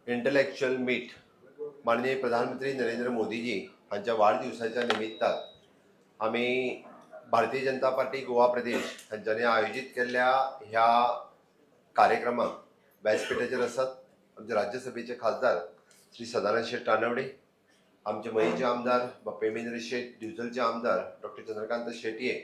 Intellectual meet माननीय प्रधानमंत्री नरेंद्र मोदीजी हांच्या वाढदिवसाच्या निमित्तान आम्ही भारतीय जनता पार्टी गोवा प्रदेश हांच्यानी आयोजित केल्ल्या ह्या कार्यक्रमाक व्यासपीठाचेर आसात आमचे राज्यसभेचे खासदार श्री सदानंद शेट तानवडे, आमचे मयेचे आमदार पेमेंद्र शेट, दिवचलचे आमदार डॉक्टर चंद्रकांत शेटये,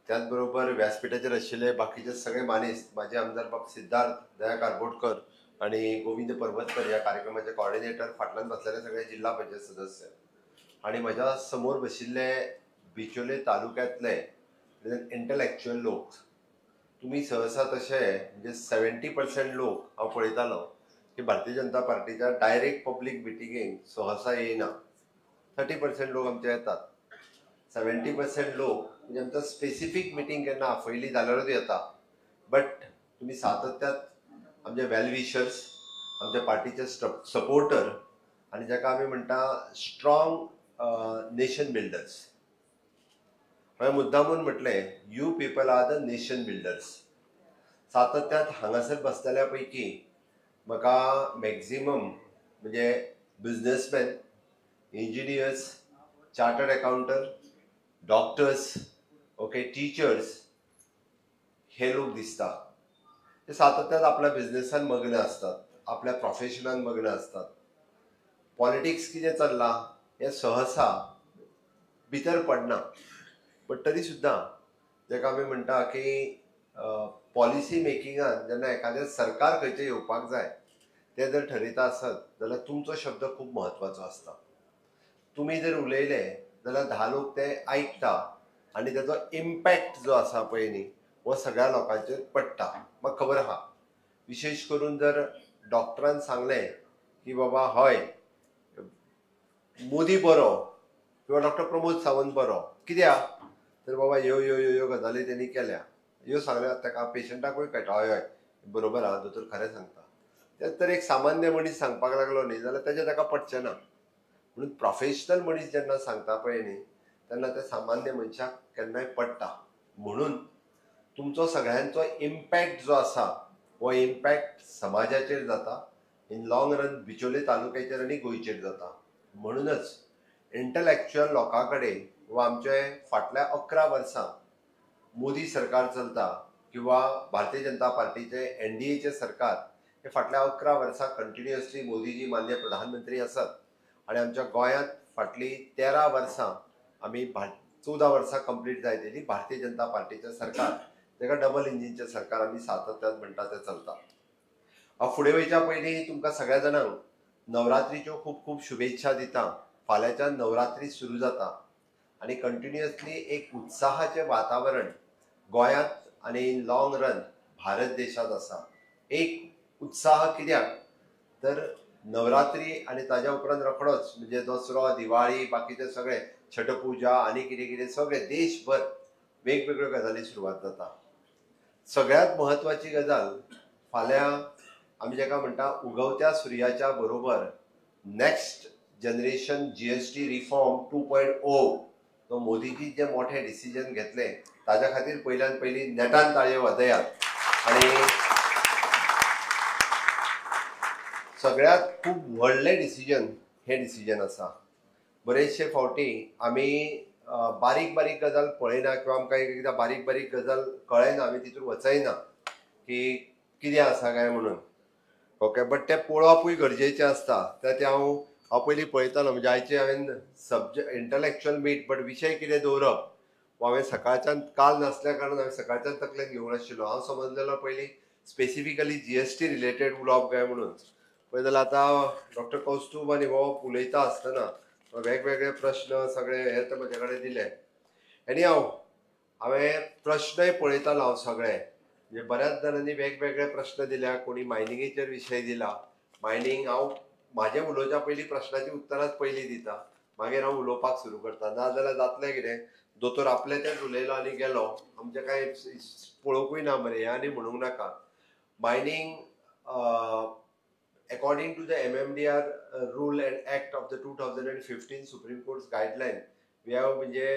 त्याचबरोबर व्यासपीठाचेर आशिल्ले बाकीचे सगळे मानेस्त माजी आमदार बाब सिद्धार्थ दया कारबोटकर आणि गोविंद पर्वतकर या कार्यक्रमाचे कोऑर्डिनेटर, फाटल्यान बसलेले सगळे जिल्हा पंचायत सदस्य आणि म्हज्या समोर बशिल्ले बिचोले तालुक्यातले इंटलेक्चुअल लोक. तुम्ही सहसा तशे म्हणजे 70% लोक हांव पळयतालो की भारतीय जनता पार्टीच्या डायरेक्ट पब्लीक मिटिंगेक सहसा येयना. 30% लोक आमचे येतात. 70% लोक म्हणजे आमचं स्पेसिफिक मिटिंग केन्ना आफयली जाल्यारूच येता. बट तुम्ही सातत्यात आमचे वेल विशर्स, आमच्या पार्टीचे सपोर्टर आणि जाका आमी म्हणटा स्ट्रॉंग नेशन बिल्डर्स. हांवें मुद्दामून म्हटलें you people are the nation builders. सातत्यात हांगासर बसलेल्या पैकी म्हाका मॅक्झिमम म्हणजे businessman, engineers, chartered accountant, doctors, okay, teachers हे लोक दिसता. ते सातत्यात आपल्या बिझनेसान मग्न असतात, आपल्या प्रोफेशनान मग्न असतात. पॉलिटिक्स कितें चल्लां हें सहसा भितर पडना. बट तरी सुद्दां जाका आमी म्हणटा की पॉलिसी मेकिंगान जेन्ना एखादें सरकार खंयचें येवपाक जाय तें जर ठरयता आसत जाल्यार तुमचो शब्द खूब म्हत्वाचो आसता. तुमी जर उलयले जाल्यार 10 लोक ते आयकता आनी ताचो इम्पॅक्ट जो आसा पळय न्ही हो सगळ्या लोकांचेर पडटा. म्हाका खबर आहा, विशेश करून जर डॉक्टरान सांगलें की बाबा हय मोदी बरो किंवा डॉक्टर प्रमोद सावंत बरो, कित्याक तर बाबा ह्यो ह्यो ह्यो ह्यो गजाली तेणी केल्या, ह्यो सांगल्यार ताका पेशंटाकूय कळटा हय हय बरोबर आहा, दोतोर खरें सांगता. तेच तर एक सामान्य मनीस सांगपाक लागलो न्ही जाल्यार तेजें ताका पटचें ना. म्हणून प्रोफेशनल मनीस जेन्ना सांगता पळय न्ही तेन्ना ते सामान्य मनशाक केन्नाय पडटा. म्हणून तुमचो सगळ्यांचो इम्पॅक्ट जो आसा हो इम्पॅक्ट समाजाचेर जाता, इन लॉंग रन बिचोले तालुक्याचेर आनी गोंयचेर जाता. म्हणूनच इंटलेक्चुअल लोकां कडेन वा आमचे फाटल्या 11 वर्सां मोदी सरकार चलता किंवा भारतीय जनता पार्टीचे NDAचे सरकार हे फाटल्या 11 वर्सां कंटिन्युअसली मोदीजी मान्य प्रधानमंत्री आसात आणि आमच्या गोंयांत फाटली 13 वर्सां आमी 14 वर्सां कंप्लीट जायतली भारतीय जनता पार्टीचे सरकार, ताका डबल इंजिनचे सरकार आमी सातत्यात म्हणटा ते चलता. हांव फुडें वयच्या पयलीं तुमकां सगळ्या जाणांक नवरात्रीच्यो खूब खूब शुभेच्छा दिता. फाल्यांच्यान नवरात्री सुरू जाता आणि कंटिन्युअसली एक उत्साहाचें वातावरण गोंयांत आनी इन लॉंग रन भारत देशात आसा. एक उत्साह कित्याक तर नवरात्री आनी ताज्या उपरांत रोखडोच म्हणजे दसरो, दिवाळी, बाकीचे सगळे छठपुजा आनी कितें कितें सगळे देशभर वेगवेगळ्यो गजाली सुरवात जाता. सगळ्यात म्हत्वाची गजाल फाल्यां आमी जाका म्हणटा उगवत्या सुर्याच्या बरोबर नेक्स्ट जनरेशन GST रिफॉर्म 2.0 तो मोदीजी जे मोठे डिसिजन घेतले ताज्या खातीर पयल्यान पयली नेटान ताळयो वाजयात. आणि सगळ्यात खूब व्हडलें डिसिजन हे डिसिजन आसा. बरेचशे फावटी आमी बारीक बारीक गजाल पळयना किंवा आमकां एकदां बारीक बारीक गजाल कळयना, आमी तितून वचयना की कितें आसा काय म्हणून. ओके, बट तें पळोवपूय गरजेचें आसता. ते हांव पयलीं पळयतालो म्हणजे आयचे हांवें इंटलेक्चुअल मीट बट विशय कितें दवरप वो हांवें सकाळच्यान काल नासल्या कारणान हांवें सकाळच्यान तकलेन घेवंक नाशिल्लो. हांव समजलेलो पयलीं स्पेसिफिकली GST रिलेटेड उलोवप काय म्हणून. पळय जाल्यार आतां डॉक्टर कौस्तुभ आनी हो उलयता आसतना वेगवेगळे प्रश्न सगळे हे तर म्हजे कडेन दिले. एनी हांवें प्रश्नय पळयतालो हांव सगळे म्हणजे बऱ्याच जाणांनी वेगवेगळे प्रश्न दिल्या. कोणी मायनिंगेचेर विशय दिला. मायनिंग हांव म्हाजे उलोवच्या पयलीं प्रश्नाची उतरांच पयलीं दिता, मागीर हांव उलोवपाक सुरू करता. नाजाल्यार जातलें कितें दोतोर आपले तेच उलयलो आनी गेलो, आमचें कांय पळोवंकूय ना मरे हें आनी म्हणूंक नाका. Mining according to the MMDR rule and act of the 2015 Supreme Court's guideline, we have म्हणजे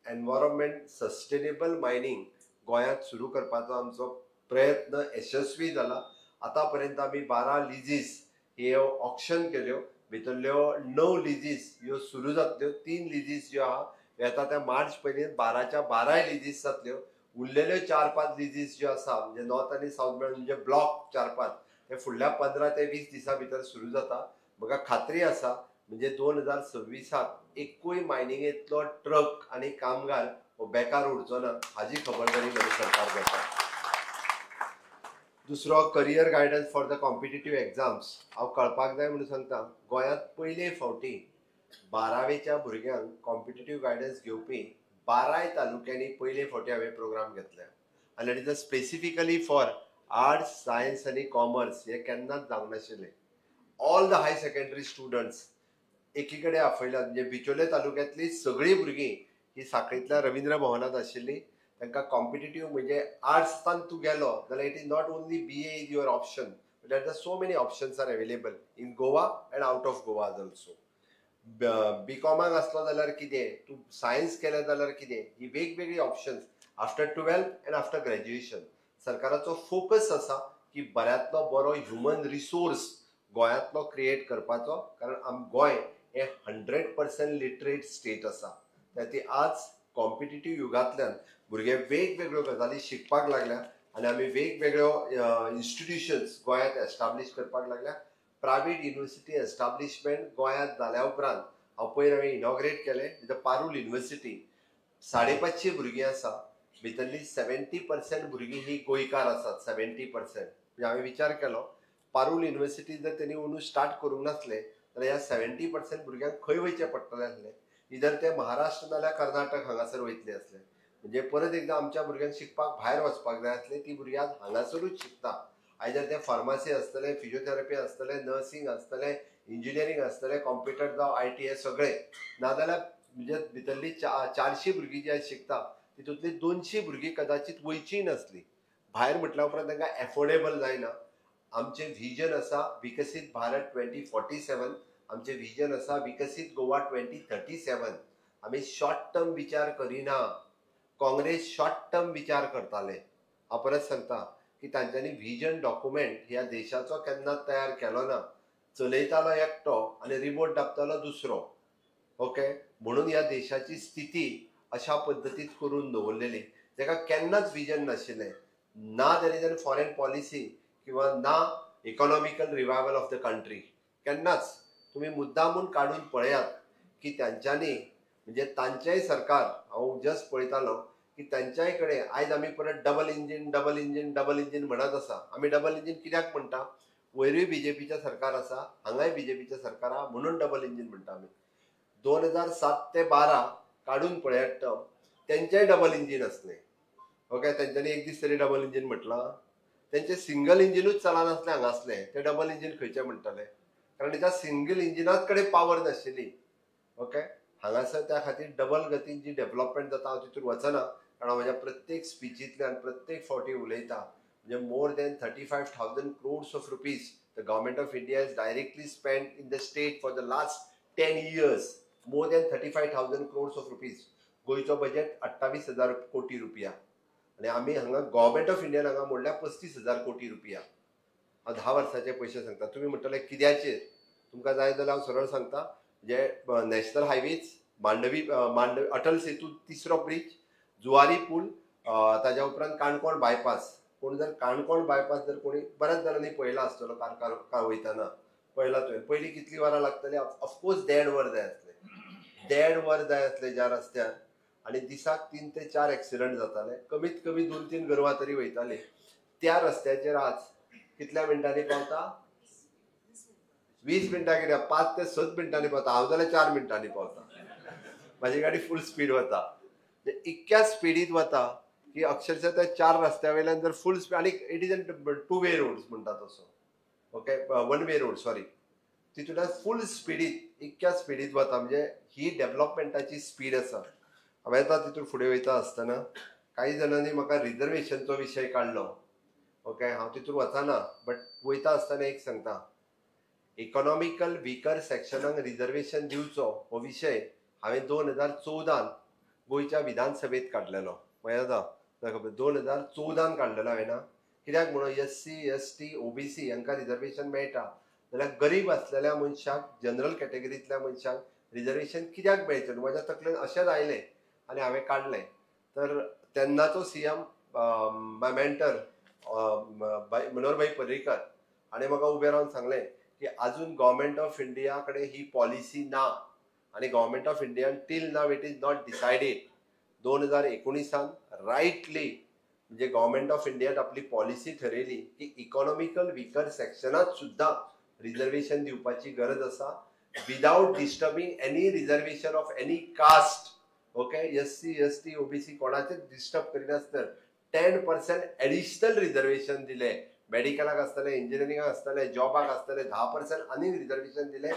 एनवायरमेंट सस्टेनेबल मायनिंग गोंयांत सुरू करपाचो आमचो प्रयत्न यशस्वी जाला. आतां पर्यंत आमी 12 लिजीस हे ऑक्शन केल्यो, भितरल्यो 9 लिजीस ह्यो सुरू जातल्यो. 3 लिजीस ज्यो आहा येता त्या मार्च पयलीं 12च्या 12 लिजीस जातल्यो. उरलेल्यो 4-5 लिजीस ज्यो आसा म्हणजे नॉर्थ आनी साऊथ मेळून म्हणजे ब्लॉक 4-5 हे फुडल्या 15 ते 20 दिसां भितर सुरू जाता. म्हाका खात्री आसा म्हणजे 2026 एकूय मायनिंगेंतलो ट्रक आनी कामगार हो बेकार उरचो ना हाजी खबरदारी म्हजो सरकार घेता. दुसरो career guidance for the competitive exams हांव कळपाक जाय म्हणून सांगता. गोंयांत पयले फावटी 12वेच्या भुरग्यांक कॉम्पिटिटीव गायडन्स घेवपी 12 तालुक्यांनी पयले फावटी हांवें प्रोग्राम घेतल्या. आनी it is specifically for arts, science आनी कॉमर्स. हे केन्नाच जावंक नाशिल्लें. All the high secondary students एकी कडेन आपयल्यात. म्हणजे बिचोले तालुक्यांतली सगळीं भुरगीं ही साखळींतल्या रवींद्र भवनांत आशिल्लीं. तांकां कॉम्पिटिटीव म्हणजे आर्ट्सान तूं गेलो जाल्यार it is not only BA is your option, but there are so many options are available in Goa and out of Goa also. बीकॉमाक आसलो जाल्यार कितें, तूं सायन्स केलें जाल्यार कितें, ही वेगवेगळी options after 12th and after graduation. सरकाराचो फोकस आसा की बऱ्यांतलो बरो ह्युमन रिसोर्स गोंयांतलो क्रिएट करपाचो. कारण गोंय हे 100% लिटरेट स्टेट आसा. त्याती आज कॉम्पिटिटीव युगांतल्यान भुरगे वेगवेगळ्यो गजाली शिकपाक लागल्या आनी आमी वेगवेगळ्यो इन्स्टिट्यूशन्स गोंयांत एस्टाब्लीश करपाक लागल्या. प्रायवेट युनिव्हर्सिटी एस्टाब्लिशमेंट गोंयांत जाल्या उपरांत हांवें इनॉग्रेट केलें द पारूल युनिव्हर्सिटी. 550 भुरगीं आसा, भितरली 70% भुरगीं ही गोंयकार आसात. 70% म्हणजे हांवें विचार केलो पारूल युनिव्हर्सिटी जर तेणी अंदू स्टार्ट करूंक नासलें जाल्यार ह्या 70% भुरग्यांक खंय वयचें पडटलें आसलें. इधर ते महाराष्ट्र नाल्यार कर्नाटक हांगासर वयतले आसले. म्हणजे परत एकदां आमच्या भुरग्यांक शिकपाक भायर वचपाक जाय आसलें. ती भुरगीं आज हांगासरूच शिकता. आयदर ते फार्मासी आसतले, फिजिओथेरपी आसतले, नर्सिंग आसतले, इंजिनियरींग आसतले, कॉम्प्युटर जावं IT हे सगळे. नाजाल्यार म्हणजे भितरली 400 भुरगीं जी आज शिकता तितूंतली 200 भुरगीं कदाचित वयचीं नासलीं. भायर म्हटल्या उपरांत तांकां एफोर्डेबल जायना. आमचें व्हिजन आसा विकसीत भारत 2047. आमचें व्हिजन आसा विकसीत गोवा 2037. आमी शॉर्ट टर्म विचार करिना. काँग्रेस शॉर्ट टर्म विचार करताले. हांव परत सांगता की तांच्यांनी व्हिजन डॉक्युमेंट ह्या देशाचो केन्नाच तयार केलो ना. चलयतालो एकटो आनी रिमोट दाबतालो दुसरो. ओके, म्हणून ह्या देशाची स्थिती अशा पद्दतीत करून दवरलेली. ताका केन्नाच व्हिजन नाशिल्लें. ना there is an foreign policy किंवा ना economical revival of the country. केन्नाच. तुम्ही मुद्दामून काढून पळयात की त्यांच्यानी म्हणजे तांचेय सरकार हांव जस्ट पळयतालो की त्यांच्याय कडेन आयज आमी परत डबल इंजीन म्हणत आसा. आमी डबल इंजीन कित्याक म्हणटा, वयरूय BJPचें सरकार आसा, हांगाय BJPचें सरकार आहा म्हणून डबल इंजीन म्हणटा आमी. 2007 ते 12 काढून पळयात तेंचेय डबल इंजीन आसलें. ओके, तेंच्यांनी एक दीस तरी डबल इंजीन म्हटलां. तेंचें सिंगल इंजिनूच चलनासलें हांगासलें. ते डबल इंजीन खंयचें म्हणटले, कारण त्या सिंगल इंजिनाच कडेन पावर नाशिल्ली. ओके, हांगासर त्या खातीर डबल गतीन जी डेव्हलपमेंट जाता हांव तितून वचना. कारण म्हज्या प्रत्येक स्पिचींतल्यान प्रत्येक फावटी उलयता. म्हणजे more than 35,000 crores of rupees the government of India has directly spent in the state for the last 10 years. More than 35,000 crores of rupees. गोयचो budget 28,000 कोटी रुपया आनी आमी हांगा गव्हर्मेंट ऑफ इंडियान हांगा मोडल्या 35,000 कोटी रुपया. हांव 10 वर्साचे पयशे सांगता. तुमी म्हणटले कित्याचेर, तुमकां जाय जाल्यार हांव सरळ सांगता. जे national highways, Mandvi Atal Setu 3रो bridge, Zuari पूल, ताज्या उपरांत काणकोण बायपास. कोण जर काणकोण बायपास जर कोणी बऱ्याच जाणांनी पळयला आसतलो कार वयताना पळयला तुवें. पयलीं कितली वरां लागतली, ऑफकोर्स 1.5 वर जाय आसले. 1.5 वर जाय आसले ज्या रस्त्यार. आनी दिसाक 3 ते 4 एक्सिडंट जाताले. कमीत कमी 2-3 गोरवां तरी वयताली. त्या रस्त्याचेर आज कितल्या मिनटांनी पावता, 20 मिनटां कित्याक 5 ते 7 मिनटांनी पावता. हांव जाल्यार 4 मिनटांनी पावता. म्हाजी गाडी फूल स्पीड वता. इतक्या स्पिडीत वता की अक्षरशः त्या 4 रस्त्या वयल्यान जर फूल स्पीड आनी it is a 2 way roads म्हणटा तसो. Okay, 1 way road sorry. तितूंतल्यान फूल स्पिडीत इतक्या स्पिडीत वता. म्हणजे ही डेव्हलपमेंटाची स्पीड आसा. हांवें आतां तितून फुडें वयता आसतना काही जाणांनी म्हाका रिजर्वेशनचो विशय काडलो. ओके, हांव तितून वचना, बट वयता आसतना एक सांगता. इकॉनॉमिकल विकर सेक्शनाक रिजर्वेशन दिवचो हो विशय हांवें 2014 गोंयच्या विधानसभेत काडलेलो. येता 2014 काडलेलो हांवें ना. कित्याक म्हणून SC ST OBC हांकां रिजर्वेशन मेळटा. जाल्यार गरीब असलेल्या मनशाक जनरल कॅटेगरींतल्या मनशाक रिजर्वेशन कित्याक मेळचें न्हू म्हाज्या तकलेन अशेंच आयलें आनी हांवें काडलें. तर तेन्नाचो सीएम माय मेंटर मनोहरभाई पर्रीकर हाणें म्हाका उबें रावन सांगलें की अजून गव्हर्मेंट ऑफ इंडिया कडेन ही पॉलिसी ना आणि गव्हर्मेंट ऑफ इंडियान till now it is not decided. 2019 rightly म्हणजे गव्हर्मेंट ऑफ इंडियान आपली पॉलिसी ठरयली की इकॉनॉमिकल विकर सेक्शनात सुद्धा रिजर्वेशन दिवपाची गरज आसा without disturbing any reservation of any caste. Okay, SC ST OBC कोणाचेच डिस्टर्ब करिनासतना 10% एडिशनल रिजर्वेशन दिले. मेडिकलाक आसतले, इंजिनियरिंगाक आसतले, जॉबाक आसतले 10% आनी रिजर्वेशन दिले.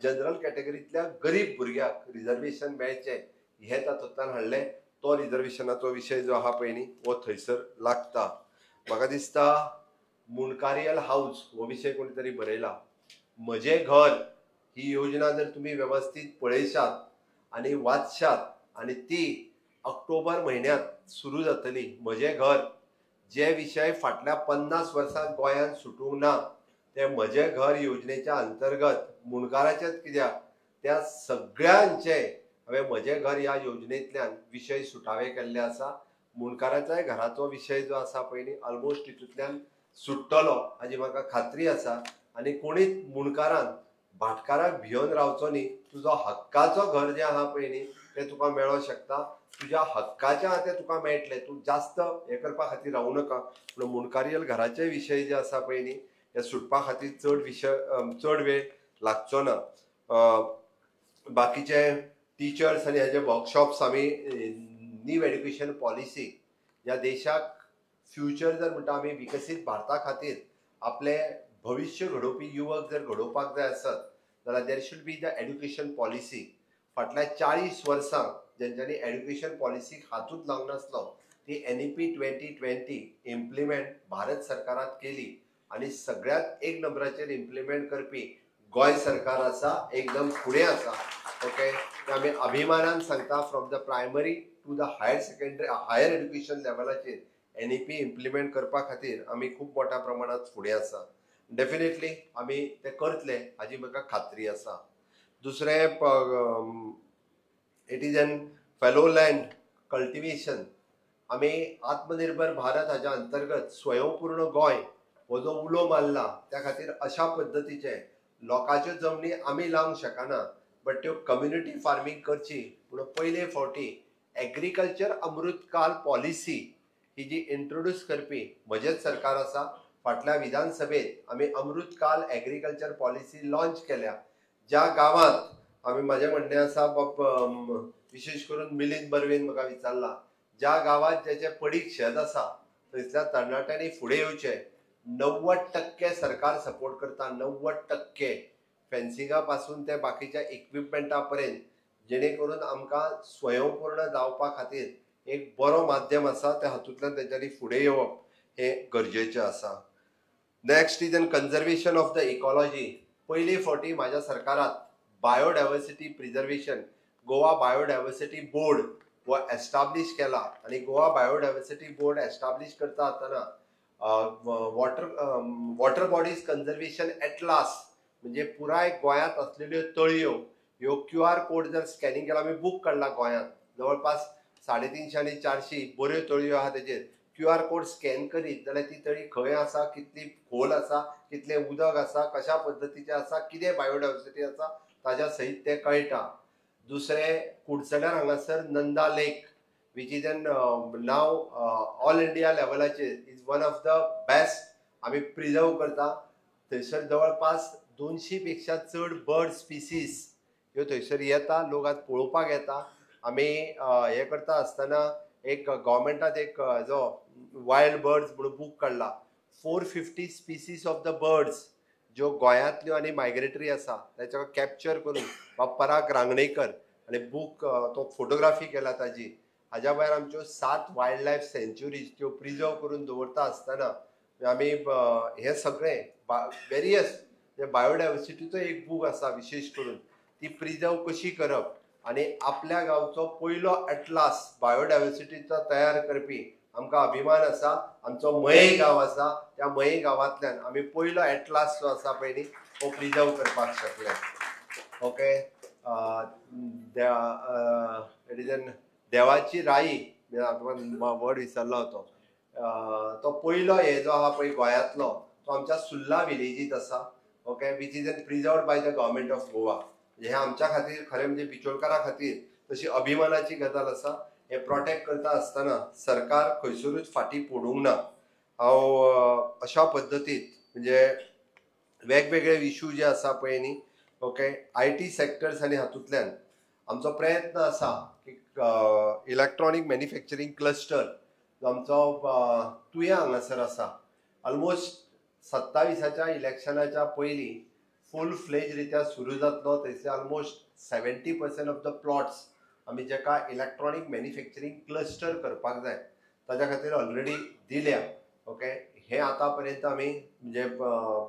जनरल कॅटेगरींतल्या गरीब भुरग्याक रिजर्वेशन मेळचे हे तातूंतल्यान हाडले. तो रिजर्वेशनाचो विशय जो आहा पळय न्ही वो थंयसर लागता. म्हाका दिसता मुणकारियल हाऊस हो विशय कोणी तरी बरयला. म्हजे घर ही योजना जर तुम्ही व्यवस्थित पळयशात आणि वाचशात आणि ती ऑक्टोबर म्हयन्यात सुरू जातली. म्हजे घर जे विषय फाटल्या 50 वर्सांत गोंयांत सुटूंक ना ते म्हजे घर योजनेच्या अंतर्गत मुणकाराचेच कित्याक त्या सगळ्यांचे हांवें म्हजे घर ह्या योजनेंतल्यान विशय सुटावे केल्ले आसा. मुणकाराच्याय घराचो विशय जो आसा पळय न्ही ऑलमोस्ट तितूंतल्यान सुट्टलो हाजी म्हाका खात्री आसा. आनी कोणीच मुणकारान भाटकाराक भियोन रावचो न्ही. तुजो हक्काचो घर जें आहा पळय न्ही तें तुका मेळों शकता. तुज्या हक्काचें आहा तें तुका मेळटलें. तूं जास्त हें करपा खातीर रावूं नका. पूण मुणकारियल घराचे विशय जे आसा पळय न्ही हे सुटपा खातीर चड वेळ लागचो ना. बाकीचे टिचर्स आनी हेजे वर्कशॉप्स आमी नीव एड्युकेशन पॉलिसी ह्या देशाक फ्युचर जर म्हणटा आमी विकसीत भारता खातीर आपले भविष्य घडोवपी युवक जर घडोवपाक जाय आसत जाल्यार देर should be the education policy. फाटल्या 40 वर्सां जेंच्यांनी एड्युकेशन पॉलिसीक हातूच लावंक नासलो ती NEP 2020 इम्प्लिमेंट भारत सरकारात केली आणि सगळ्यात एक नंबराचेर इम्प्लिमेंट करपी गोंय सरकार आसा, एकदम फुडें आसा. ओके, आमी अभिमानान सांगता from the primary to the higher education लेवलाचेर NEP इम्प्लिमेंट करपा खातीर आमी खूब मोठ्या प्रमाणात फुडें आसा. डेफिनेटली आमी ते करतले हाजी म्हाका खात्री आसा. दुसरें it is an fellow land cultivation. आमी आत्मनिर्भर भारत हाच्या अंतर्गत स्वयंपूर्ण गोंय हो जो उलो मारला त्या खातीर अशा पद्दतीचे लोकांच्यो जमनी आमी लावंक शकना बट त्यो कम्युनिटी फार्मिंग करची. पूण पयले फावटी एग्रीकल्चर अमृतकाल पॉलिसी ही जी इंट्रोड्यूस करपी म्हजेच सरकार आसा. फाटल्या विधानसभेत आमी अमृतकाल एग्रीकल्चर पॉलिसी लॉन्च केल्या. ज्या गावात आमी माझे म्हणणे आसा विशेष करून मिलिंद बर्वेन म्हाका विचारला ज्या गावात ज्याचे पडीक शेत आसा थंयसल्या तरणाट्यांनी फुडें येवचे. 90% सरकार सपोर्ट करता. 90% फेन्सिंगा पासून ते बाकीच्या इक्विपमेंटा पर्यंत जेणे करून आमकां स्वयंपूर्ण जावपा खातीर एक बरो माध्यम आसा. त्या हातूंतल्यान तेंच्यांनी फुडें येवप हे गरजेचें आसा. Next is an conservation of the ecology. पयली फावटी म्हाज्या सरकारात biodiversity preservation Goa biodiversity board वो एस्टाब्लिश केला. आणि गोवा बायोडायवर्सिटी बोर्ड एस्टाब्लिश करता आसतना वॉटर बॉडीज कन्जर्वेशन एटलास म्हणजे पुराय गोंयांत असलेल्यो तळयो ह्यो QR कोड जर स्कॅनिंग केला. आमी बूक काडला गोंयांत जवळपास 350 आनी 400 बऱ्यो तळयो आहा. तेजेर QR कोड स्कॅन करीत जाल्यार ती तळी खंय आसा, कितली खोल आसा, कितलें उदक आसा, कशा पद्दतीचें आसा, कितें बायोडायवर्सिटी आसा ताज्या सयत तें कळटा. दुसरें कुडचड्यार हांगासर Nanda Lake which is an known all India लेवलाचेर is one of the best आमी प्रिजर्व करता. थंयसर जवळपास 200 पेक्षा चड बर्ड स्पिसीस ह्यो थंयसर येता. लोक आज पळोवपाक येता. आमी हे करता आसतना एक गव्हर्मेंटात एक जो वायल्ड बर्ड्स म्हणून बूक काडला. 450 स्पिसीस ऑफ द बर्ड्स ज्यो गोंयांतल्यो आनी मायग्रेटरी आसा त्याच्या कॅप्चर करून पराग रांगणेकर आणि बूक तो फोटोग्राफी केला ताजी. हाज्या भायर आमच्यो 7 वायल्ड लायफ सेंच्युरीज त्यो प्रिजर्व करून दवरता आसतना आमी हे सगळे वेरियस बायोडायवर्सिटीचो एक बूक आसा विशेष करून ती प्रिजर्व कशी करप आणि आपल्या गांवचो पयलो एटलास बायोडायवर्सिटीचो तयार करपी आमकां अभिमान आसा आमचो मये गांव आसा त्या मये गांवांतल्यान आमी पयलो एटलास जो आसा पळय न्ही तो प्रिजर्व करपाक शकले ओके देवाची राई वर्ड विसरलो तो पयलो हे जो आहा पळय गोंयांतलो तो आमच्या सुर्ला विलेजीत आसा okay which is an preserved by the government of Goa हे आमच्या खातीर खरें म्हणजे बिचोलकारा खातीर तशी अभिमानाची गजाल आसा हे प्रोटेक्ट करता आसतना सरकार खंयसरूच फाटी पडूंक ना हांव अशा पद्दतीन म्हणजे वेगवेगळे इश्यू जे आसा पळय न्ही ओके IT सेक्टर्स आनी हातूंतल्यान आमचो प्रयत्न आसा की इलेक्ट्रॉनीक मॅन्युफॅक्चरींग क्लस्टर जो आमचो तुया हांगासर आसा ऑलमोस्ट 27च्या इलेक्शनाच्या पयलीं फूल फ्लेज रित्या सुरू जातलो थंयसर ऑलमोस्ट 70% ऑफ द प्लॉट्स आमी जेका इलेक्ट्रॉनीक मॅन्युफॅक्चरींग क्लस्टर करपाक जाय ताच्या खातीर ऑलरेडी दिल्या ओके हे आतां पर्यंत आमी म्हणजे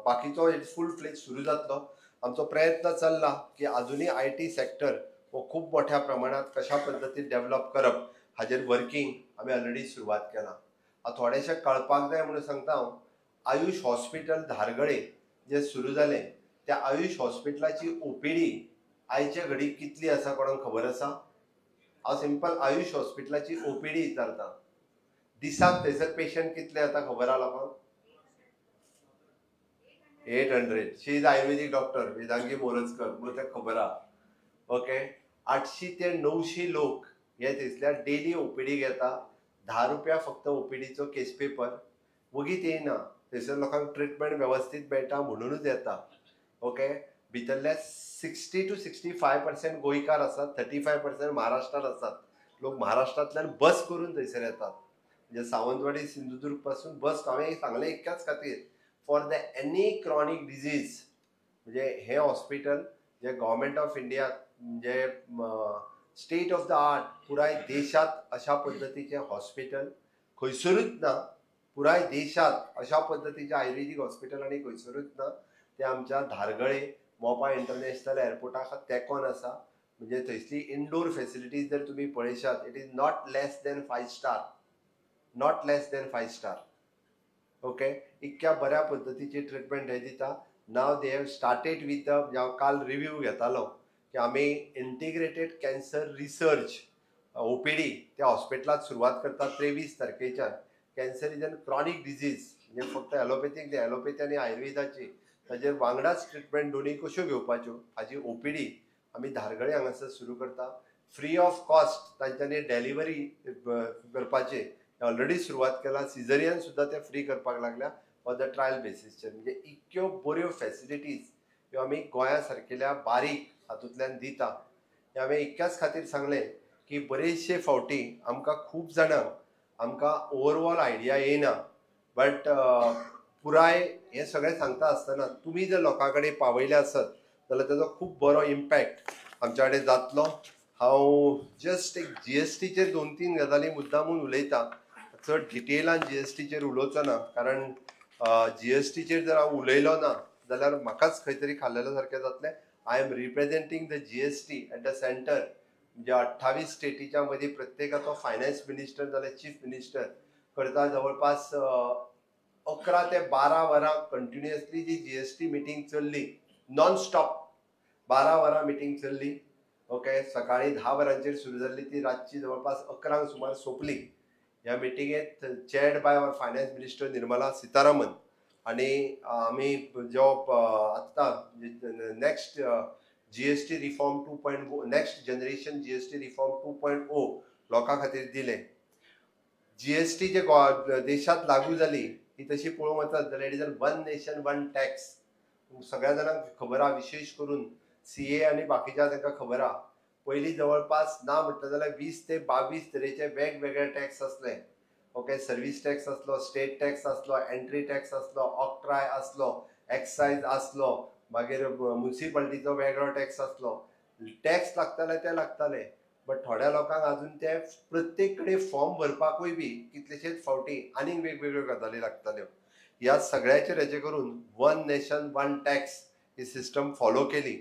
बाकीचो फूल फ्लेज सुरू जातलो आमचो प्रयत्न चल्ला की आजुनूय IT सेक्टर हो खूब मोठ्या प्रमाणात कशा पद्दतीन डेव्हलप करप हाजेर वर्किंग आमी ऑलरेडी सुरवात केला हांव थोडेशें कळपाक जाय म्हणून सांगता हांव आयुष हॉस्पिटल धारगळे जे सुरू जालें त्या आयुष हॉस्पिटलाची OPD आयचे घडी कितली आसा कोणाक खबर आसा हांव सिंपल आयुष हॉस्पिटलाची OPD विचारता दिसाक थंयसर पेशंट कितले येता खबर आहा लोकांक 800 she is Ayurvedic doctor Vedangi Morjakar म्हणून तें खबर आहा ओके 800 ते 900 लोक हे थंयसल्यार डेली OPD घेता 10 रुपया फक्त OPDचो केस पेपर वगीत येयना थंयसर लोकांक ट्रिटमेंट वेवस्थीत मेळटा म्हणूनच येता ओके भितरले 60 to 65% गोंयकार आसात 35% महाराष्ट्रांत आसात लोक महाराष्ट्रांतल्यान बस करून थंयसर येतात म्हणजे सावंतवाडी सिंधुदुर्ग पासून बस हांवें सांगलें इतक्याच खातीर for the any chronic disease म्हणजे हे हॉस्पिटल जे गव्हर्मेंट ऑफ इंडिया म्हणजे स्टेट ऑफ द आर्ट पुराय देशात अशा पद्दतीचे हॉस्पिटल खंयसरूच ना पुराय देशात अशा पद्दतीचे आयुर्वेदिक हॉस्पिटल आनी खंयसरूच ना ते आमच्या धारगळे मोपा इंटरनॅशनल एअरपोर्टाक तेकोन आसा म्हणजे थंयसली इंडोर फेसिलिटीज जर तुमी पळयशात it is not less than 5 star not less than 5 star okay इतक्या बऱ्या पद्दतीची ट्रिटमेंट हे दिता now they have started with हांव काल रिव्ह्यू घेतालो की आमी इंटिग्रेटेड कॅन्सर रिसर्च OPD त्या हॉस्पिटलात सुरवात करतात 23 तारखेच्यान cancer is an chronic disease म्हणजे फक्त ॲलोपॅथीक न्ही ॲलोपॅथी आनी आयुर्वेदाची ताजेर वांगडाच ट्रिटमेंट दोनी कश्यो घेवपाच्यो हाजी OPD आमी धारगळे हांगासर सुरू करता फ्री ऑफ कॉस्ट तांच्यांनी डेलिव्हरी करपाचे ऑलरेडी सुरवात केला सिझरियन सुद्धा ते फ्री करपाक लागल्या ऑन द ट्रायल बेसिसचेर म्हणजे इतक्यो बऱ्यो फॅसिलिटीज ह्यो आमी गोंया सारकेल्या बारीक हातूंतल्यान दिता हे हांवें इतक्याच खातीर सांगलें की बरेचशे फावटी आमकां खूब जाणांक आमकां ओवरऑल आयडिया येयना बट पुराय हे सगळें सांगता आसतना तुमी जर लोकां कडेन पावयले आसत जाल्यार ताजो खूब बरो इम्पॅक्ट आमच्या कडेन जातलो हांव जस्ट एक GSTचेर 2-3 गजाली मुद्दामून उलयतां चड डिटेलान GSTचेर उलोवचो ना कारण GSTचेर जर हांव उलयलो ना जाल्यार म्हाकाच खंय तरी खाल्लेलो सारकें जातलें I am representing the GST at the centre म्हणजे 28 स्टेटीच्या मदीं प्रत्येकाचो फायनान्स मिनिस्टर जाल्यार चीफ मिनिस्टर करता जवळपास 11 ते 12 वरां कंटिन्युअसली जी GST मिटींग चल्ली नॉन स्टॉप 12 वरां मिटींग चल्ली ओके सकाळी 10 वरांचेर सुरू जाल्ली ती रातची जवळपास 11 सुमार सोंपली ह्या मिटिंगेंत chaired by our finance minister Nirmala Sitharaman आनी आमी जो आत्तां next GST reform 2.0 next generation GST reform 2.0 लोकां खातीर दिले GST जे देशात लागू जाली ही तशी पळोवंक वचत जाल्यार it is one nation one tax सगळ्या जाणांक खबर आहा विशेष करून CA आनी बाकीच्या तांकां खबर आहा पयलीं जवळपास ना म्हटलें जाल्यार 20 ते 22 तरेचे वेगवेगळे टॅक्स आसले ओके सर्वीस टॅक्स आसलो स्टेट टॅक्स आसलो एंट्री टॅक्स आसलो ऑक्ट्राय आसलो एक्सायज आसलो मागीर म्युनिसिपालिटीचो वेगळो टॅक्स आसलो टॅक्स लागताले ते लागताले बट थोड्या लोकांक अजून ते प्रत्येक कडेन फॉर्म भरपाकूय बी कितलेशेच फावटी आनीक वेगवेगळ्यो गजाली लागताल्यो ह्या सगळ्याचेर हेजे करून वन नेशन वन टॅक्स ही सिस्टम फॉलो केली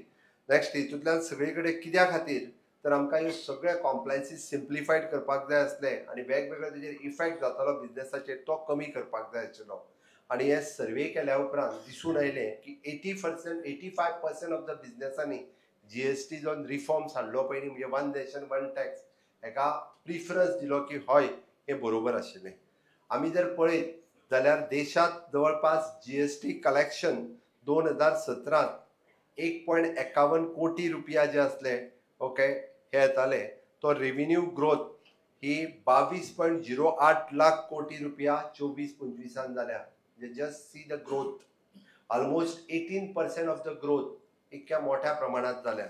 नेक्स्ट हितूंतल्यान सगळे कडेन कित्या खातीर तर आमकां ह्यो सगळे कॉम्प्लायन्सीस सिम्प्लिफायड करपाक जाय आसले आनी वेगवेगळे तेजेर इफेक्ट जातालो बिझनेसाचेर तो कमी करपाक जाय आशिल्लो. आनी हे सर्वे केल्या उपरांत दिसून आयलें की 85% ऑफ द बिझनेसांनी GST जो रिफॉर्म्स हाडलो पयलीं म्हणजे वन नेशन वन टॅक्स हेका प्रिफरन्स दिलो की हय हें बरोबर आशिल्लें. आमी जर पळयत जाल्यार देशांत जवळपास GST कलेक्शन 2017 1.51 कोटी रुपया जे असले ओके हे येताले तो रेव्हेन्यू ग्रोथ ही 22.08 लाख कोटी रुपया 24-25 जाल्या. म्हणजे just see the growth almost 18% of the growth इतक्या मोठ्या प्रमाणात जाल्या.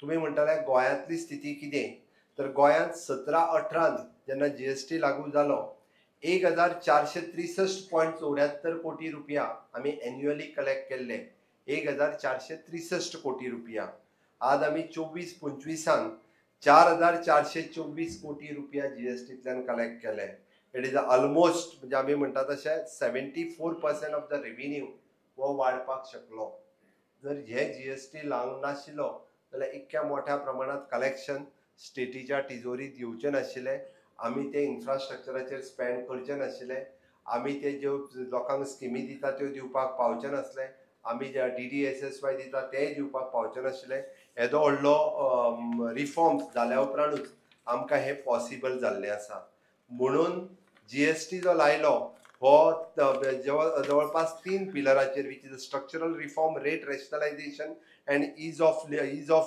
तुम्ही म्हणटाले गोंयांतली स्थिती कितें तर गोंयांत 17-18 जेन्ना GST लागू जालो 1463.74 कोटी रुपया आमी एन्युअली कलेक्ट केल्ले. 1463 कोटी रुपया. आज आमी 24-25 4424 कोटी रुपया GSTंतल्यान कलेक्ट केले. इट इज ऑलमोस्ट म्हणजे आमी म्हणटा तशें 74% ऑफ द रेव्हेन्यू हो वाडपाक शकलो. जर हे GST लावंक नाशिल्लो जाल्यार इतक्या मोठ्या प्रमाणात कलेक्शन स्टेटीच्या तिजोरीत येवचें नाशिल्लें. आमी ते इन्फ्रास्ट्रक्चराचेर स्पेंड करचे नाशिल्ले. आमी ते ज्यो लोकांक स्किमी दिता त्यो दिवपाक पावचे नासले. आमी जे DDSSY दिता तेय दिवपाक पावचे नाशिल्ले. येदो व्हडलो रिफॉर्म्स जाल्या उपरांतूच आमकां हे पॉसिबल जाल्लें आसा. म्हणून GST जो लायलो हो जवळपास 3 पिलराचेर which is structural reform, rate rationalisation and ease of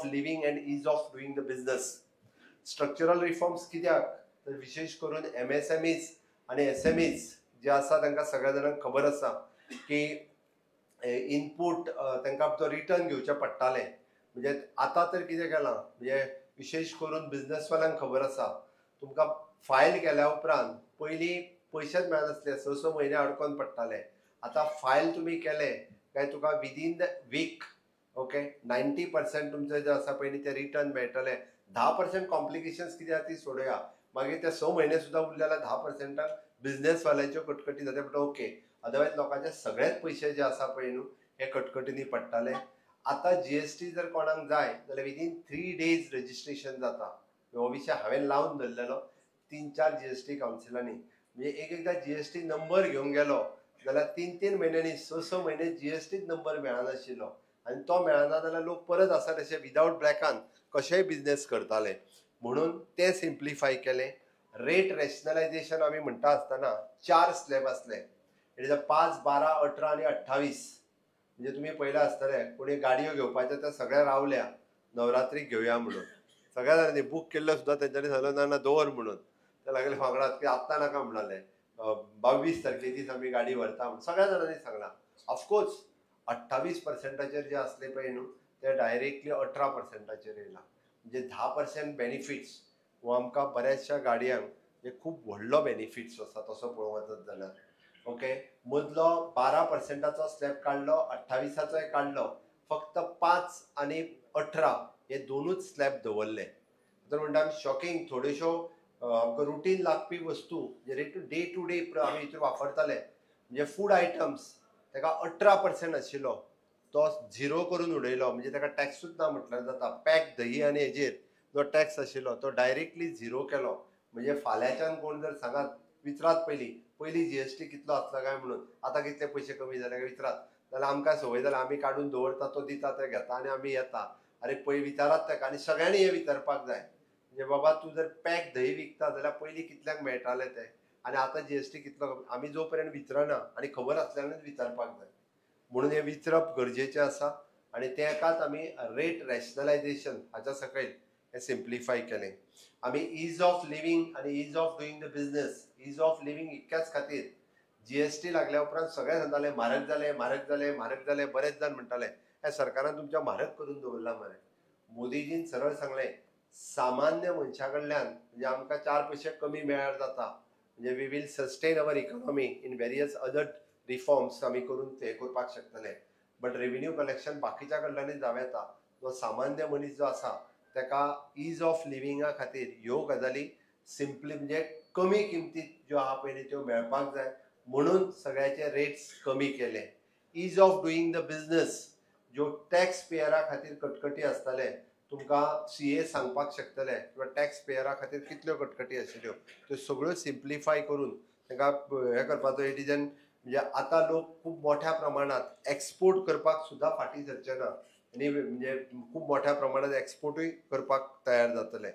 living and ease of doing the business. Structural reforms कित्याक तर विशेष करून MSMEs आणि SMEs जे आसा तांकां सगळ्या जाणांक खबर आसा की इनपूट तांकां तो रिटर्न घेवचे पडटाले. म्हणजे आतां तर कितें केलां म्हणजे विशेष करून बिझनेसवाल्यांक खबर आसा तुमकां फायल केल्या उपरांत पयलीं पयशेच मेळनासले 6 म्हयने अडकोन पडटाले. आतां फायल तुमी केले काय तुका विदीन द वीक ओके 90% तुमचें जें आसा पयलीं तें रिटर्न मेळटलें. 10% कॉम्प्लिकेशन्स कितें आसा ती सोडया. मागीर ते 6 म्हयने सुद्दां उरले जाल्यार 10%क बिझनेसवाल्यांच्यो कटकटी जाता बट ओके. अदरवायज लोकांचे सगळेच पयशे जे आसा पळय न्हू हे कटकटींनी पडटाले. आतां GST जर कोणाक जाय जाल्यार विदीन 3 days रजिस्ट्रेशन जाता. हो विशय हांवें लावन धरलेलो 3-4 GST कावन्सिलांनी. म्हणजे एकदां GST नंबर घेवंक गेलो जाल्यार 3-3 म्हयन्यांनी 6 म्हयने GST नंबर मेळनाशिल्लो आनी तो मेळना जाल्यार लोक परत आसा तशे विदाउट ब्लॅकान कशेय बिझनेस करताले. म्हणून ते सिम्प्लिफाय केले. रेट रॅशनलायझेशन आमी म्हणटा आसतना 4 स्लॅब आसले. इट इज 5, 12, 18 आनी 28. म्हणजे तुम्ही पयलें आसतलें कोणी गाडयो घेवपाच्यो त्या सगळ्या रावल्या नवरात्रीक घेवया म्हणून. सगळ्या जाणांनी बूक केल्लो सुद्दां तेंच्यांनी सांगलें ना ना दवर म्हणून. ते लागले वांगडात की आत्तां नाका म्हणलें 22 तारखे दीस आमी गाडी व्हरता म्हणून सगळ्या जाणांनी सांगलां. ऑफकोर्स 28% जे आसले पळय न्हू ते डायरेक्टली 18% येयला. म्हणजे 10% बेनिफिट्स हो आमकां बऱ्याचशा गाडयांक म्हणजे खूब व्हडलो बेनिफिट्स आसा तसो पळोवंक वचत जाल्यार. ओके मदलो 12%चो स्लॅब काडलो, 28चोय काडलो. फक्त 5 आनी 18 हे दोनूच स्लॅब दवरले. तर म्हणटा आमी शॉकिंग थोड्योशो आमकां रुटीन लागपी वस्तू जे डे टू डे आमी हितून वापरताले म्हणजे फूड आयटम्स ताका 18% आशिल्लो तो 0 करून उडयलो. म्हणजे ताका टॅक्सूच ना म्हटल्यार जाता. पॅक दही आनी हेजेर जो टॅक्स आशिल्लो तो डायरेक्टली 0 केलो. म्हणजे फाल्यांच्यान कोण जर सांगात विचारात पयलीं GST कितलो आसलो काय म्हणून आतां कितले पयशे कमी जाले काय विचारात जाल्यार आमकां संवय जाल्यार आमी काडून दवरता तो दिता ते घेता आनी आमी येता. अरे पळय विचारात ताका आनी सगळ्यांनी हे विचारपाक जाय म्हणजे बाबा तूं जर पॅक दही विकता जाल्यार पयलीं कितल्याक मेळटाले ते आनी आतां GST कितलो आमी जो पर्यंत विचारना आनी खबर आसल्यानूच विचारपाक जाय. म्हणून हे विचारप गरजेचें आसा आनी तेकाच आमी रेट रॅशनलायझेशन हाच्या सकयल हे सिम्प्लिफाय केलें. आमी ईज ऑफ लिव्हिंग आनी ease of doing the business ease of living इतक्याच खातीर GST लागल्या उपरांत सगळे सांगताले म्हारग जाले म्हारग जाले म्हारग जाले. बरेच जाण म्हणटाले हे सरकारान तुमच्या म्हारग करून दवरला मरे. मोदीजीन सरळ सांगलें सामान्य मनशा कडल्यान म्हणजे आमकां 4 पयशे कमी मेळ्यार जाता. म्हणजे we will sustain our economy in various other reforms आमी करून हे करपाक शकतले. बट रेव्हेन्यू कलेक्शन बाकीच्या कडल्यानूय जावं येता. जो सामान्य मनीस जो आसा ताका ईज ऑफ लिव्हिंगा खातीर ह्यो गजाली सिंपली म्हणजे कमी किमतीत ज्यो आहा पळय त्यो मेळपाक जाय म्हणून सगळ्याचे रेट्स कमी केले. ईज ऑफ डुईंग द बिझनेस ज्यो टॅक्स पेयरा खातीर कटकटी आसताले तुमकां CA सांगपाक शकतले किंवा टॅक्स पेयरा खातीर कितल्यो कटकटी आशिल्ल्यो त्यो सगळ्यो सिम्प्लिफाय करून तांकां हें करपाचो इट इज एन म्हणजे आतां लोक खूब मोठ्या प्रमाणात एक्सपोर्ट करपाक सुद्दां फाटीं सरचे ना आनी म्हणजे खूब मोठ्या प्रमाणात एक्सपोर्टूय करपाक तयार जातले.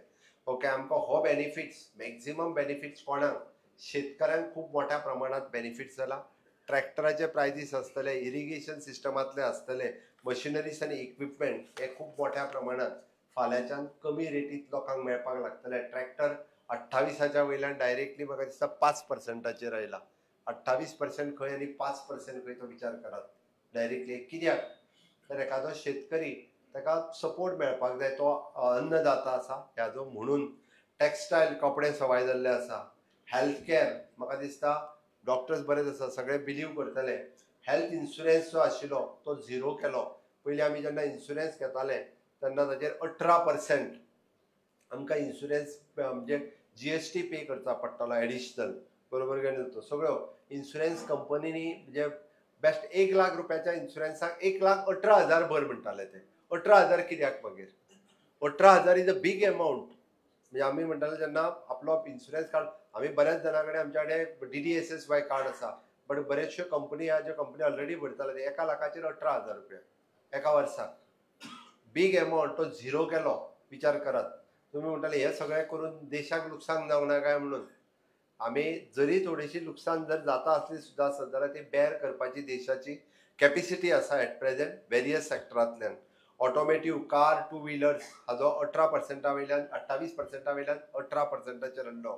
ओके, आमकां हो बेनिफिट्स मॅक्झिमम बेनिफिट्स कोणाक शेतकऱ्यांक खूब मोठ्या प्रमाणात बेनिफिट्स जाला. ट्रॅक्टराचे प्रायजीस आसतले, इरिगेशन सिस्टमांतले आसतले, मशिनरीज आनी इक्विपमेंट हे खूब मोठ्या प्रमाणात फाल्यांच्यान कमी रेटीत लोकांक मेळपाक लागतले. ट्रॅक्टर 28च्या वयल्यान डायरेक्टली म्हाका दिसता 5%चेर आयला. 28% खंय आनी 5% खंय तो विचार करात डायरेक्टली. कित्याक तर एखादो शेतकरी ताका सपोर्ट मेळपाक जाय, तो अन्नदाता आसा ह्याचो म्हणून. टॅक्सटायल कपडे सवाय जाल्ले आसा. हेल्थ केअर म्हाका दिसता डॉक्टर्स बरेच आसा, सगळे बिलीव करतले. हेल्थ इन्शुरन्स जो आशिल्लो तो झिरो केलो. पयलीं आमी जेन्ना इन्शुरन्स घेताले तेन्ना ताचेर 18% आमकां इन्शुरन्स म्हणजे GST पे करचा पडटालो एडिशनल, बरोबर काय न्हू. सगळ्यो इन्शुरन्स कंपनीनी म्हणजे बेस्ट 1 लाख रुपयाच्या इन्शुरन्साक 1,18,000 भर म्हणटाले ते. 18,000 कित्याक मागीर? 18,000 इज अ बीग अमावंट. म्हणजे आमी म्हणटाले जेन्ना आपलो इन्शुरन्स कार्ड, आमी बऱ्याच जाणां कडेन आमच्या कडेन DDSSY कार्ड आसा, बट बरेचश्यो कंपनी आहा ज्यो कंपनी ऑलरेडी भरताले ते 1 लाखाचेर 18,000 रुपया एका वर्साक. बीग अमावंट तो झिरो केलो. विचार करात. तुम्ही म्हणटाले हे सगळें करून देशाक लुकसाण जावंक ना काय म्हणून. आमी जरी थोडीशी लुकसाण जर जाता आसली सुद्दां आसत जाल्यार ती बेर करपाची देशाची कॅपिसिटी आसा एट प्रेझेंट वेरियस सेक्टरांतल्यान. ऑटोमेटिव्ह कार, 2 व्हिलर्स हाजो 18% वयल्यान 28% वयल्यान 18%चेर हाडलो.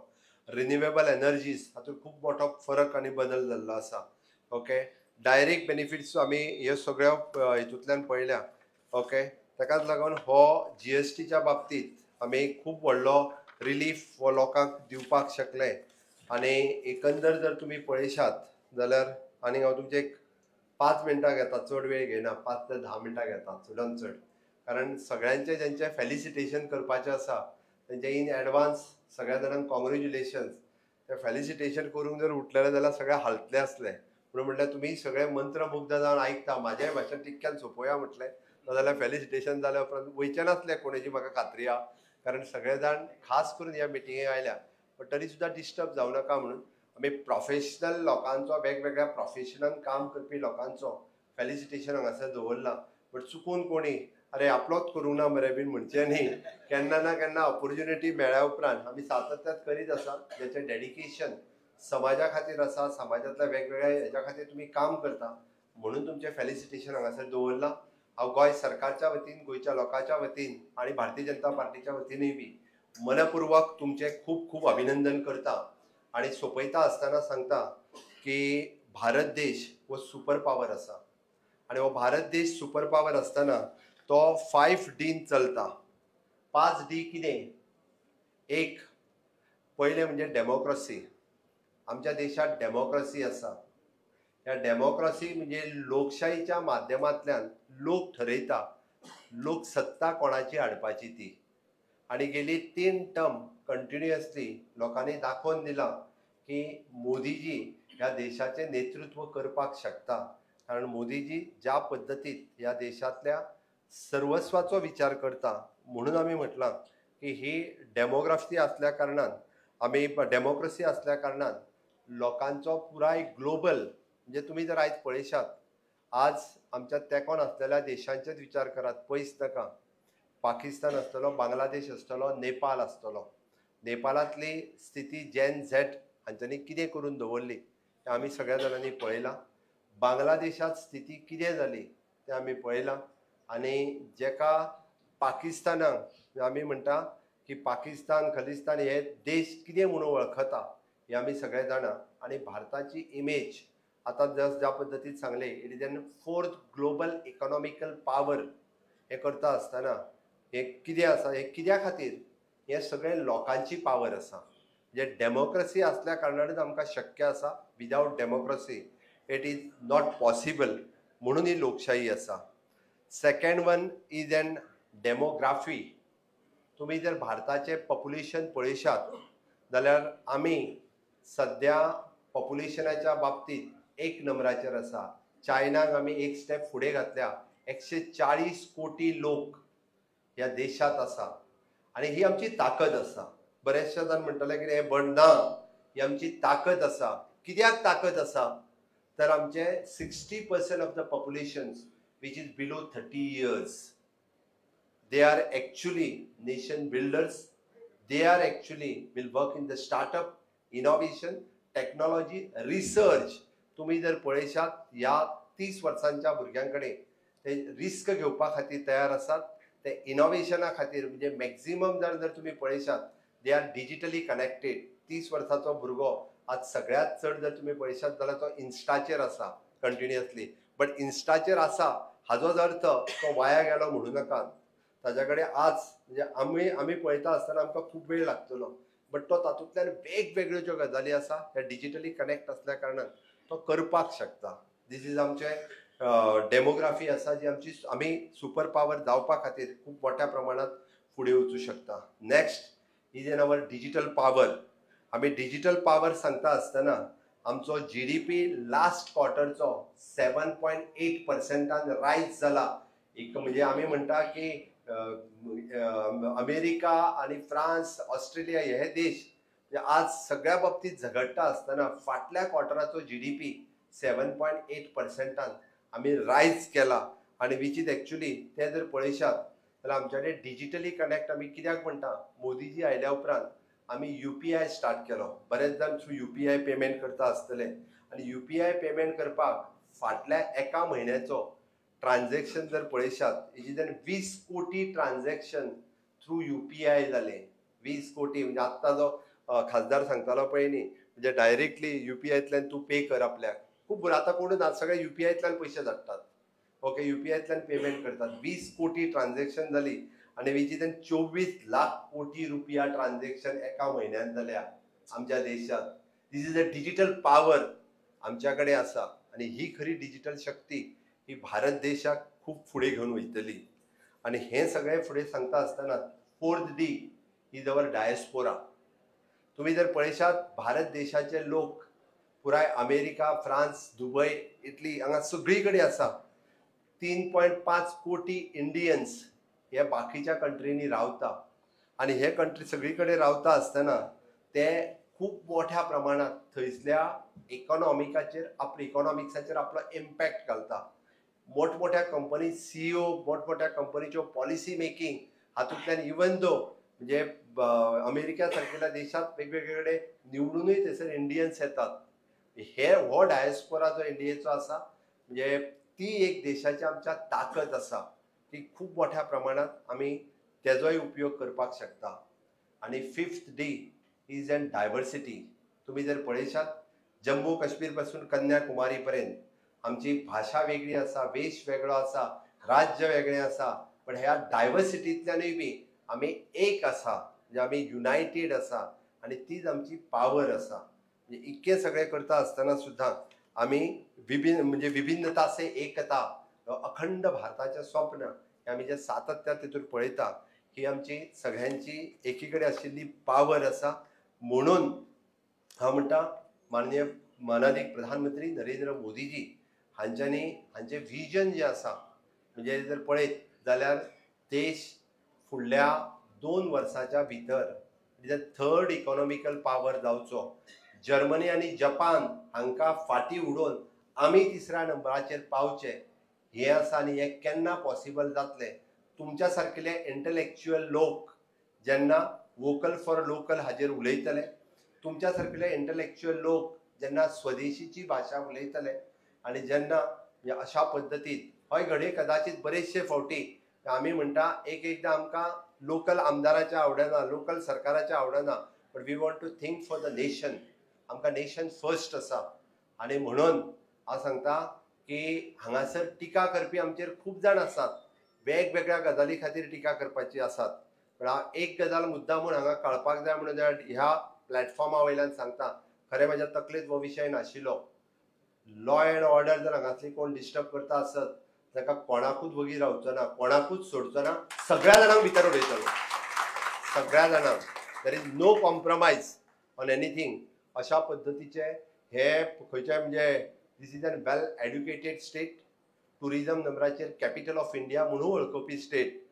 रिन्युएबल एनर्जीज हातूंत खूब मोठो फरक आनी बदल जाल्लो आसा. ओके, डायरेक्ट बेनिफिट्स आमी ह्यो सगळ्यो हितूंतल्यान पळयल्या. ओके, ताकाच लागून हो GSTच्या बाबतींत आमी खूब व्हडलो रिलीफ हो लोकांक दिवपाक शकले. आनी एकंदर जर तुमी पळयशात जाल्यार आनीक हांव तुमचे 5 मिनटां घेता, चड वेळ घेयना, 5 ते 10 मिनटां घेता चडांत चड. कारण सगळ्यांचे जेंचे फेलिसिटेशन करपाचें आसा तेंचे इन एडवान्स सगळ्या जाणांक कॉंग्रेच्युलेशन्स. ते फेलिसिटेशन करूंक जर उठलेले जाल्यार सगळे हालतले असले. म्हणून म्हटल्यार तुमी सगळे मंत्रमुग्ध जावन आयकता. म्हाज्याय भाशेन तितक्यान सोंपोवया म्हटलें, नाजाल्यार फेलिसिटेशन जाल्या उपरांत वयचे नासले कोणाची म्हाका खात्री आहा. कारण सगळे जाण खास करून ह्या मिटिंगेक आयल्या. बट तरी सुद्दां डिस्टर्ब जावं नाका म्हणून आमी प्रोफेशनल लोकांचो, वेगवेगळ्या प्रोफेशनान काम करपी लोकांचो फेलिसिटेशन हांगासर दवरला. बट चुकून कोणी अरे आपलोच करूंक ना मरे बीन म्हणचें न्ही. केन्ना ना केन्ना ऑपॉर्च्युनिटी मेळ्ळ्या उपरांत आमी सातत्यान करीत आसा. जेचें डेडिकेशन समाजा खातीर आसा, समाजांतल्या वेगवेगळ्या हेच्या खातीर तुमी काम करता म्हणून तुमचें फेलिसिटेशन हांगासर दवरलां. हांव गोंय सरकारच्या वतीन, गोंयच्या लोकांच्या वतीन आनी भारतीय जनता पार्टीच्या वतीनय बी मनपूर्वक तुमचे खूब खूब अभिनंदन करता. आनी सोंपयता आसतना सांगता की भारत देश हो सुपर पावर आसा. आनी हो भारत देश सुपर पावर आसतना तो 5D चलता. 5D कितें? एक पयलें म्हणजे डेमोक्रेसी. आमच्या देशात डेमोक्रेसी आसा. ह्या डेमोक्रेसी म्हणजे लोकशाहीच्या माध्यमांतल्यान लोक ठरयता लोकसत्ता कोणाची हाडपाची ती. आनी गेली 3 टर्म कंटिन्युअसली लोकांनी दाखोवन दिलां की मोदीजी ह्या देशाचें नेतृत्व करपाक शकता. कारण मोदीजी ज्या पद्दतीन ह्या देशांतल्या सर्वस्वाचो विचार करता म्हणून आमी म्हटलां की ही डेमोग्राफी असल्या कारणान डेमोक्रेसी असल्या कारणान लोकांचो पुराय ग्लोबल म्हणजे तुम्ही जर आयज पळयशात आज आमच्या तेंकोन आसलेल्या देशांचेच विचार करात. पयस नाका, पाकिस्तान आसतलो, बांगलादेश आसतलो, नेपाळ आसतलो. नेपाळांतली स्थिती जेन झेड हांच्यांनी कितें करून दवरली तें आमी सगळ्या जाणांनी पळयलां. बांगलादेशांत स्थिती कितें जाली तें आमी पळयलां. आनी जेका पाकिस्तानाक आमी म्हणटा की पाकिस्तान, खलिस्तान हे देश कितें म्हणून वळखता हे आमी सगळे जाणा. आनी भारताची इमेज आतां ज्या पद्दतीन सांगले it is an 4th global economical power. हे करता आसतना हे कितें आसा, हे कित्या खातीर? हे सगळे लोकांची पावर आसा. म्हणजे डेमोक्रेसी असल्या कारणानूच आमकां शक्य आसा. Without democracy it is not possible. म्हणून ही लोकशाही आसा. Second one is an demography. तुम्ही जर भारताचे पॉप्युलेशन पळयशात जाल्यार आमी सध्या पॉप्युलेशनाच्या बाबतीत 1 नंबराचेर आसा. चायनाक आमी एक स्टेप फुडें घातल्या. 140 कोटी लोक ह्या देशात आसा आणि ही आमची ताकद आसा. बरेचशे जाण म्हणटले की हे बंड ना, ही आमची ताकद आसा. कित्याक ताकद आसा तर आमचे 60% of the population which is below 30 years, they are actually nation builders. They are actually will work in the startup, innovation, technology, research. तुम्ही जर पळयशात या 30 वर्सांच्या भुरग्यांकडे ते रिस्क घेवपा खातीर तयार आसात. ते इनोव्हेशना खातीर म्हणजे मॅक्झिमम जर तुम्ही पळयशात दे आर डिजिटली कनेक्टेड. 30 वर्साचो भुरगो आज सगळ्यात चड जर तुम्ही पळयशात जाल्यार तो इन्स्टाचेर आसा कंटिन्युअसली. बट इन्स्टाचेर आसा हाजो अर्थ तो वाया गेलो म्हणू नाका. ताच्या कडेन आज म्हणजे आमी पळयता आसतना आमकां खूब वेळ लागतलो, बट तो तातूंतल्यान वेगवेगळ्यो ज्यो गजाली आसा त्या डिजिटली कनेक्ट आसल्या कारणान तो करपाक शकता. दीस इज आमचे डेमोग्राफी आसा जी आमी सुपर पावर जावपा खातीर खूब मोठ्या प्रमाणात फुडें वचूं शकता. Next is in our digital power. आमी डिजिटल पावर सांगता आसतना आमचो GDP लास्ट क्वार्टरचो 7.8% रायज जाला. एक म्हणजे आमी म्हणटा की अमेरिका आणि फ्रांस, ऑस्ट्रेलिया हे देश आज सगळ्या बाबतीत झगडटा आसतना फाटल्या क्वार्टराचो GDP 7.8% आमी रायज केला. आणि विच इज एक्चुअली ते जर पळयशात जाल्यार आमच्या कडेन डिजिटली कनेक्ट आमी कित्याक म्हणटा, मोदीजी आयल्या उपरांत आमी UPI स्टार्ट केलो. बरेच जाण थ्रू UPI पेमेंट करता आसतले आणि UPI पेमेंट करपाक फाटल्या एका म्हयन्याचो ट्रान्झॅक्शन जर पळयशात हेजेन 20 कोटी ट्रान्झॅक्शन थ्रू UPI जाले. 20 कोटी म्हणजे आत्ता जो खासदार सांगतालो पळय न्ही, म्हणजे डायरेक्टली UPIतल्यान तूं पे कर आपल्याक. खूब बरें आतां कोण सगळे UPIतल्यान पयशे धाडटात. ओके, UPIतल्यान पेमेंट करतात. 20 कोटी ट्रान्झॅक्शन जाली आणि विचितन 24 लाख कोटी रुपया ट्रान्झॅक्शन एका म्हयन्यात जाल्या आमच्या देशात. दिस इज अ डिजिटल पावर आमच्याकडे आसा आणि ही खरी डिजिटल शक्ती ही भारत देशाक खूप फुडें घेवन वयतली. आणि हे सगळे फुडें सांगता आसतना 4th D is our diaspora. तुम्ही जर पळयशात भारत देशाचे लोक पुराय अमेरिका, फ्रांस, दुबय, इटली हांगा सगळी कडेन आसा. 3.5 कोटी इंडियन्स हे बाकीच्या कंट्रीनी रावता आणि हे कंट्री सगळी कडेन रावता आसतना ते खूब मोठ्या प्रमाणात थंयसल्या इकॉनॉमिक्साचेर आपलो इम्पॅक्ट घालता. मोठमोठ्या कंपनी CEO, मोठमोठ्या कंपनीच्यो पॉलिसी मेकिंग हातूंतल्यान इवन दो म्हणजे अमेरिका सारकेल्या देशात वेगवेगळे कडेन निवडूनय थंयसर इंडियन्स येतात. हो डायस्पोरा जो इंडियेचो आसा म्हणजे ती एक देशाची आमच्या ताकद आसा. ती खूप मोठ्या प्रमाणात आमी तेजोय उपयोग करपाक शकता. आणि 5th D is an diversity. तुम्ही जर पळयशात जम्मू काश्मीर पासून कन्याकुमारी पर्यंत आमची भाषा वेगळी आसा, वेश वेगळो आसा, राज्य वेगळे आसा, पण ह्या डायवर्सिटींतल्यानूय बी आमी एक आसा, म्हणजे आमी युनायटेड आसा आणि तीच आमची पावर आसा. म्हणजे इतके सगळे करता आसतना सुद्धा आमी विभिन्नता से एकता, अखंड भारताचे स्वप्न हे आमी जे सातत्यान तितून पळयता ही आमची सगळ्यांची एकीकडे आशिल्ली पावर आसा. म्हणून हांव म्हणटा माननीय माननीय प्रधानमंत्री नरेंद्र मोदीजी हांचे विजन जे आसा म्हणजे जर पळयत जाल्यार देश फुडल्या 2 वर्साच्या भितर 3rd इकॉनॉमिकल पावर जावचो. जर्मनी आणि जपान हांकां फाटी उडोवन आमी 3ऱ्या नंबराचेर पावचे हे आसा. आणि हे केन्ना पॉसिबल जातले तुमच्या सारकेले इंटलेक्च्युअल लोक जेन्ना वोकल फॉर लोकल हाजेर उलयतले, तुमच्या सारकेले इंटलेक्च्युअल लोक जेन्ना स्वदेशीची भाशा उलयतले आणि जेन्ना अशा पद्दतीन हय घडये कदाचित बरेचशे फावटी आमी म्हणटा एकदां आमकां लोकल आमदाराचें आवडना, लोकल सरकाराचें आवडना, but we want to think for the nation. आमकां नेशन फर्स्ट आसा आणि म्हणून हांव सांगता की हांगासर टिका करपी आमचेर खूब जाण आसात, वेगवेगळ्या गजाली खातीर टिका करपाची आसात. पण हांव एक गजाल मुद्दामून हांगा कळपाक जाय म्हणून ह्या प्लॅटफॉर्मा वयल्यान सांगता. खरें म्हाज्या तकलेंत हो विशय नाशिल्लो. लॉ अँड ऑर्डर जर हांगासली कोण डिस्टर्ब करता आसत ताका कोणाकूच वगी रावचो ना, कोणाकूच सोडचो ना, सगळ्या जाणांक भितर उडयतलो. सगळ्या जाणांक. There is no compromise on anything. अशा पद्दतीचे हे खंयचे म्हणजे this is an well educated state, tourism नंबराचेर कॅपिटल ऑफ इंडिया म्हणून वळखुपी स्टेट.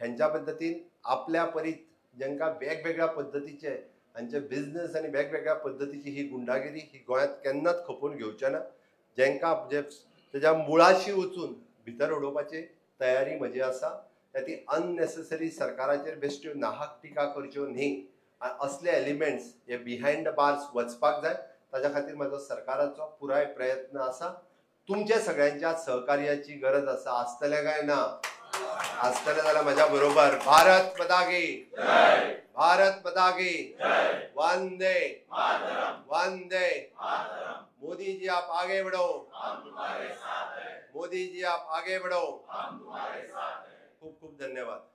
ह्यांच्या पद्दतीन आपल्या परीत जांकां वेगवेगळ्या पद्दतीचे हांचे बिझनेस आनी वेगवेगळ्या पद्दतीची ही गुंडागिरी ही गोंयांत केन्नाच खपोवन घेवचे ना. जांकां जे तेज्या मुळाशी वचून भितर उडोवपाची तयारी म्हजी आसा. ती अननेसेसरी सरकाराचेर बेश्ट्यो नाहक टिका करच्यो न्ही. असले एलिमेंट्स हे बिहायंड द बार्स वचपाक जाय. ताज्या खातीर म्हजो सरकाराचो पुराय प्रयत्न आसा. तुमच्या सगळ्यांच्या सहकार्याची गरज आसा. आसतलें काय ना? आसतलें जाल्यार म्हज्या बरोबर भारत माता की जय, भारत माता की जय, वंदे मातरम, वंदे मातरम. मोदी जी आप आगे बढ़ो, हम तुम्हारे साथ हैं. मोदी जी आप आगे बढ़ो, हम तुम्हारे साथ हैं. खूप खूप धन्यवाद.